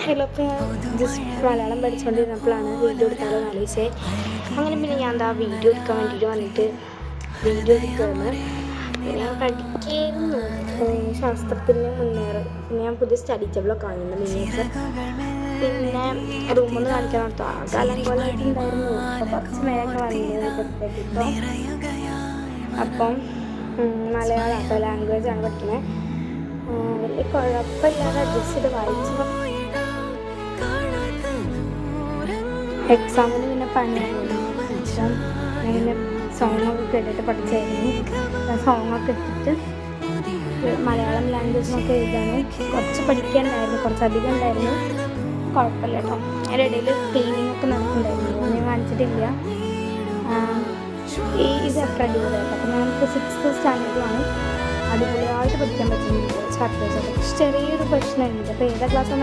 Hello, ഇപ്പോൾ ഞാൻ just Malayalam പഠിച്ചുകൊണ്ടിരുന്നപ്പോഴാണ് video എടുക്കാമല്ലോ എന്ന് ആലോചിച്ചത്. അങ്ങനെ പിന്നെ ഞാൻ എന്താ വീഡിയോ എടുക്കാൻ വേണ്ടിയിട്ട് വന്നിട്ട് വീഡിയോ എടുക്കുകയാണ്. ഞാൻ പഠിക്കായിരുന്നു ശാസ്ത്രത്തിന് മുന്നേറ്. പിന്നെ ഞാൻ പുതിയ സ്റ്റഡി ടേബിളൊക്കെ വാങ്ങുന്നു മീനിങ്സ്. പിന്നെ റൂമൊന്ന് കാണിക്കാൻ നടത്തും. ആകെ അലങ്കോലമായിട്ടുണ്ടായിരുന്നു. അപ്പോൾ കുറച്ച് നേരമൊക്കെ വന്നിട്ട് അപ്പം മലയാളം അപ്പോൾ ലാംഗ്വേജാണ് പഠിക്കുന്നത്. വലിയ കുഴപ്പമില്ലാതെ അഡ്ജസ്റ്റ് ചെയ്ത് വായിച്ചപ്പോൾ എക്സാമിന് പിന്നെ പണിയായിരുന്നു. അപ്പം ഞാൻ സോങ്ങൊക്കെ കേട്ടിട്ട് പഠിച്ചായിരുന്നു. സോങ്ങൊക്കെ ഇട്ടിട്ട് മലയാളം ലാംഗ്വേജിനൊക്കെ എഴുതാനും കുറച്ച് പഠിക്കാനുണ്ടായിരുന്നു, കുറച്ചധികം ഉണ്ടായിരുന്നു. കുഴപ്പമില്ല കേട്ടോ. അതിൻ്റെ ഇടയിൽ ക്ലീനിങ് ഒക്കെ നടക്കുന്നുണ്ടായിരുന്നു, ഞാൻ കാണിച്ചിട്ടില്ല. ഇത് അത്ര അടിപൊളിയായിട്ട്. അപ്പം ഞങ്ങൾക്ക് 6th സ്റ്റാൻഡേർഡിലാണ്. അടിപൊളിയായിട്ട് പഠിക്കാൻ പറ്റുന്നുണ്ട് ചാപ്റ്റേഴ്സൊക്കെ. ചെറിയൊരു പ്രശ്നമുണ്ട്. അപ്പോൾ ഏതാ ക്ലാസ്സാണ്